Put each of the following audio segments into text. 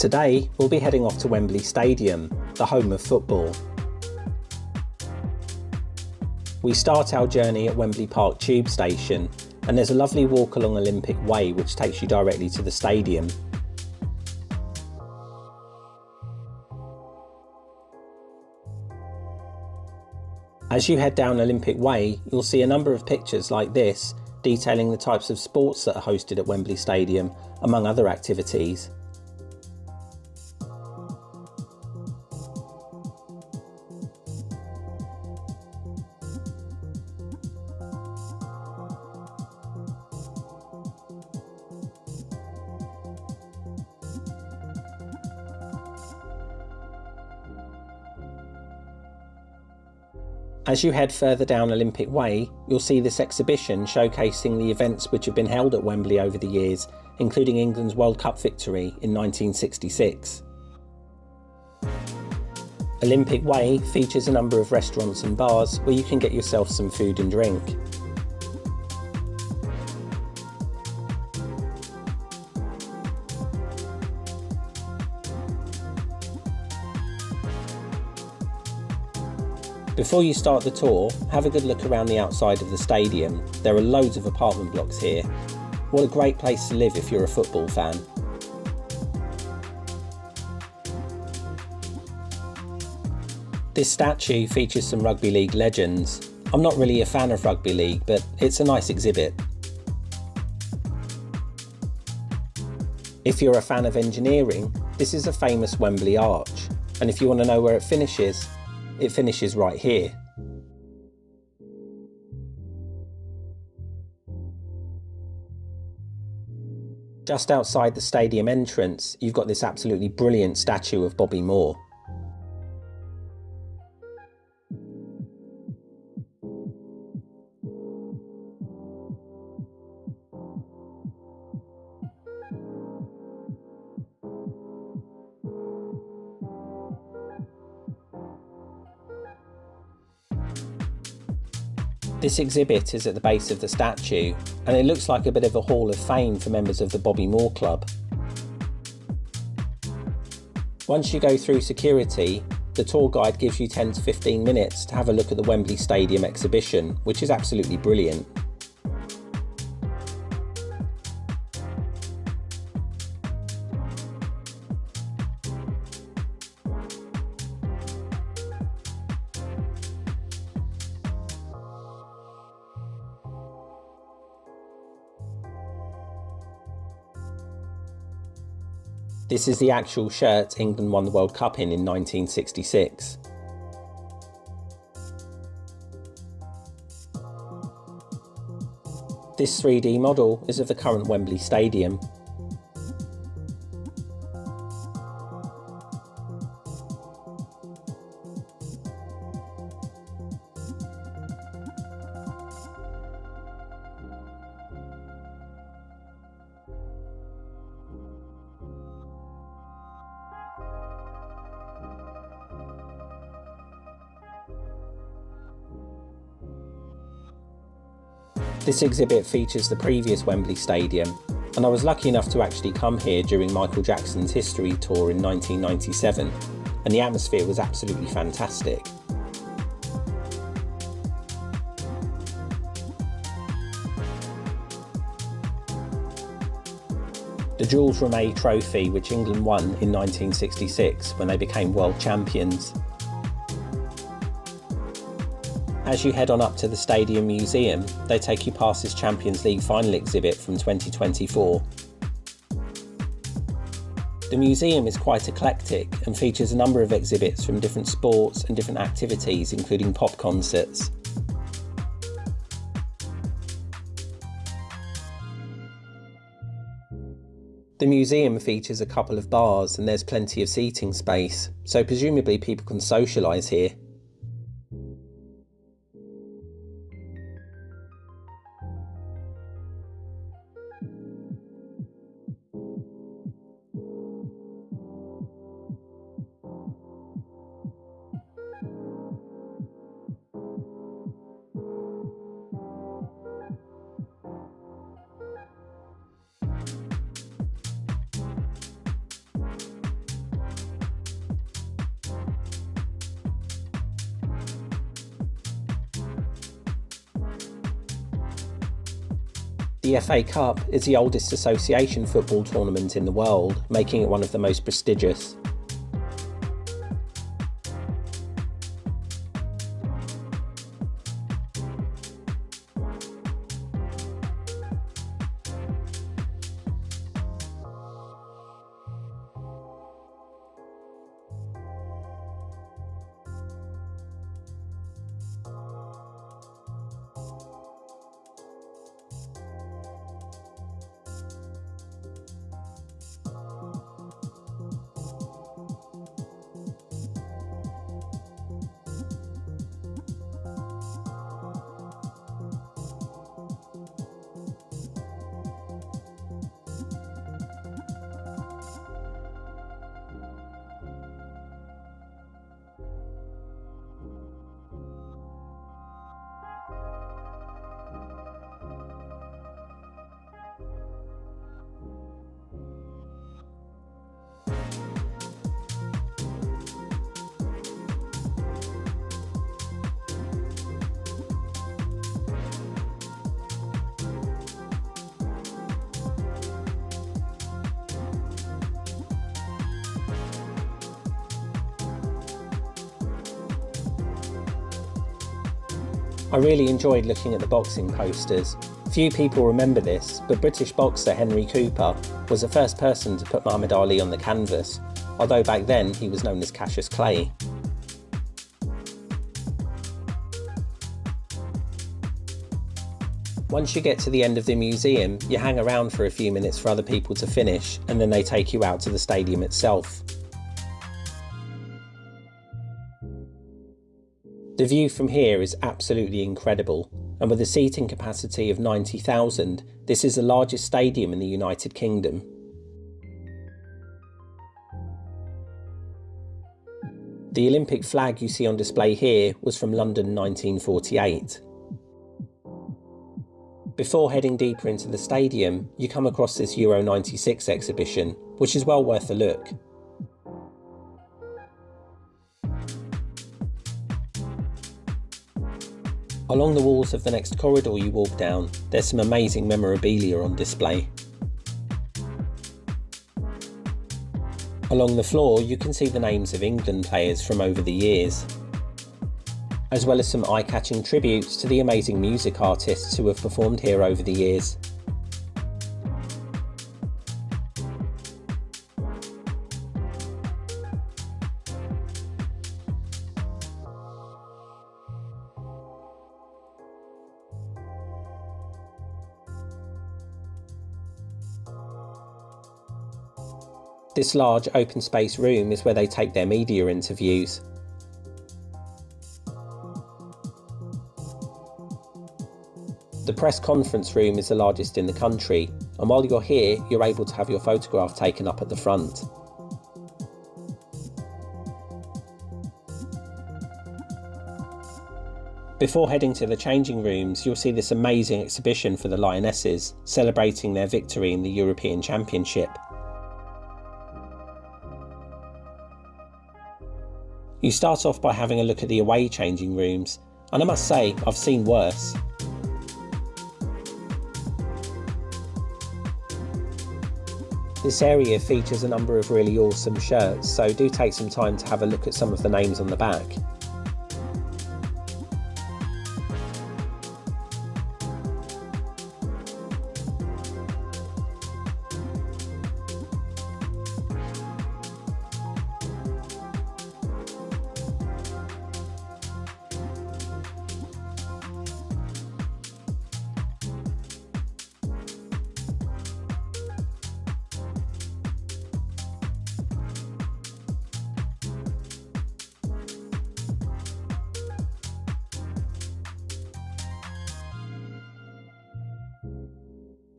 Today, we'll be heading off to Wembley Stadium, the home of football. We start our journey at Wembley Park Tube Station, and there's a lovely walk along Olympic Way which takes you directly to the stadium. As you head down Olympic Way, you'll see a number of pictures like this, detailing the types of sports that are hosted at Wembley Stadium, among other activities. As you head further down Olympic Way, you'll see this exhibition showcasing the events which have been held at Wembley over the years, including England's World Cup victory in 1966. Olympic Way features a number of restaurants and bars where you can get yourself some food and drink. Before you start the tour, have a good look around the outside of the stadium. There are loads of apartment blocks here. What a great place to live if you're a football fan. This statue features some rugby league legends. I'm not really a fan of rugby league, but it's a nice exhibit. If you're a fan of engineering, this is a famous Wembley Arch, and if you want to know where it finishes right here. Just outside the stadium entrance, you've got this absolutely brilliant statue of Bobby Moore. This exhibit is at the base of the statue, and it looks like a bit of a hall of fame for members of the Bobby Moore Club. Once you go through security, the tour guide gives you 10 to 15 minutes to have a look at the Wembley Stadium exhibition, which is absolutely brilliant. This is the actual shirt England won the World Cup in 1966. This 3D model is of the current Wembley Stadium. This exhibit features the previous Wembley Stadium, and I was lucky enough to actually come here during Michael Jackson's history tour in 1997, and the atmosphere was absolutely fantastic. The Jules Rimet Trophy, which England won in 1966 when they became world champions. As you head on up to the Stadium Museum, they take you past this Champions League final exhibit from 2024. The museum is quite eclectic and features a number of exhibits from different sports and different activities, including pop concerts. The museum features a couple of bars and there's plenty of seating space, so presumably people can socialise here. The FA Cup is the oldest association football tournament in the world, making it one of the most prestigious. I really enjoyed looking at the boxing posters. Few people remember this, but British boxer Henry Cooper was the first person to put Muhammad Ali on the canvas, although back then he was known as Cassius Clay. Once you get to the end of the museum, you hang around for a few minutes for other people to finish, and then they take you out to the stadium itself. The view from here is absolutely incredible, and with a seating capacity of 90,000, this is the largest stadium in the United Kingdom. The Olympic flag you see on display here was from London 1948. Before heading deeper into the stadium, you come across this Euro 96 exhibition, which is well worth a look. Along the walls of the next corridor you walk down, there's some amazing memorabilia on display. Along the floor you can see the names of England players from over the years, as well as some eye-catching tributes to the amazing music artists who have performed here over the years. This large open space room is where they take their media interviews. The press conference room is the largest in the country, and while you're here, you're able to have your photograph taken up at the front. Before heading to the changing rooms, you'll see this amazing exhibition for the Lionesses, celebrating their victory in the European Championship. You start off by having a look at the away changing rooms, and I must say, I've seen worse. This area features a number of really awesome shirts, so do take some time to have a look at some of the names on the back.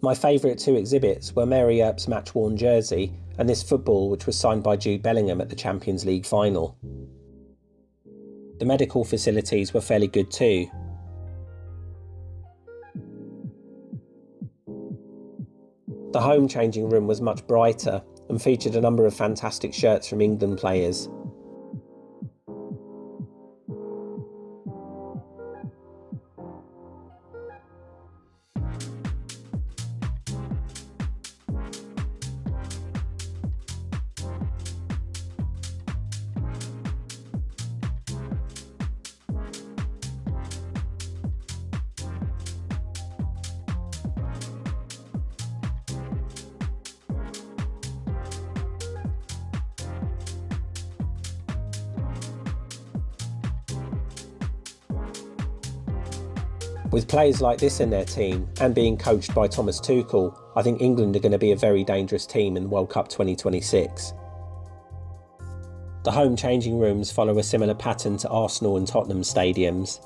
My favourite two exhibits were Mary Earp's match-worn jersey and this football which was signed by Jude Bellingham at the Champions League final. The medical facilities were fairly good too. The home changing room was much brighter and featured a number of fantastic shirts from England players. With players like this in their team, and being coached by Thomas Tuchel, I think England are going to be a very dangerous team in World Cup 2026. The home changing rooms follow a similar pattern to Arsenal and Tottenham stadiums.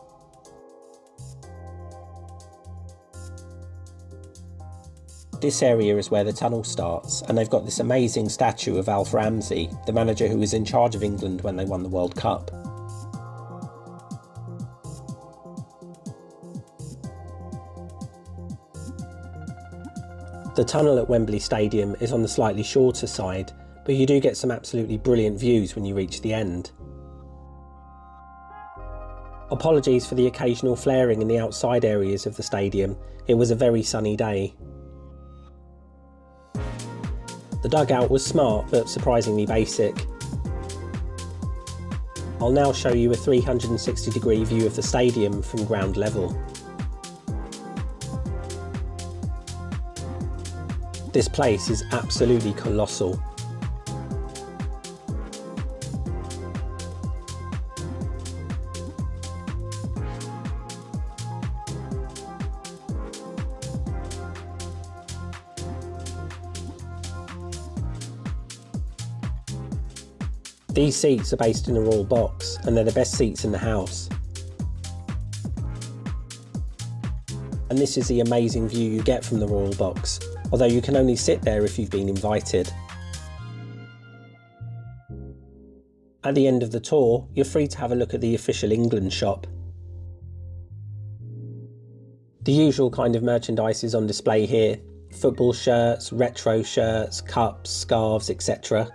This area is where the tunnel starts, and they've got this amazing statue of Alf Ramsey, the manager who was in charge of England when they won the World Cup. The tunnel at Wembley Stadium is on the slightly shorter side, but you do get some absolutely brilliant views when you reach the end. Apologies for the occasional flaring in the outside areas of the stadium, it was a very sunny day. The dugout was smart but surprisingly basic. I'll now show you a 360-degree view of the stadium from ground level. This place is absolutely colossal. These seats are based in a Royal box, and they're the best seats in the house. And this is the amazing view you get from the Royal box, although you can only sit there if you've been invited. At the end of the tour, you're free to have a look at the official England shop. The usual kind of merchandise is on display here: football shirts, retro shirts, cups, scarves, etc.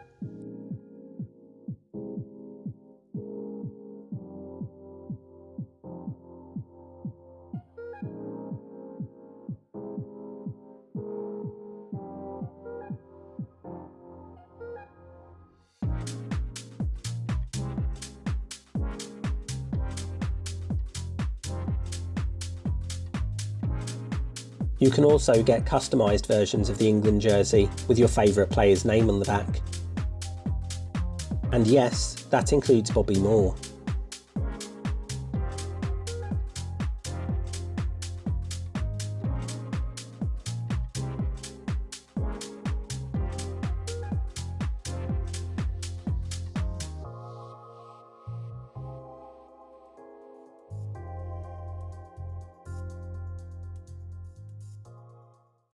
You can also get customised versions of the England jersey with your favourite player's name on the back. And yes, that includes Bobby Moore.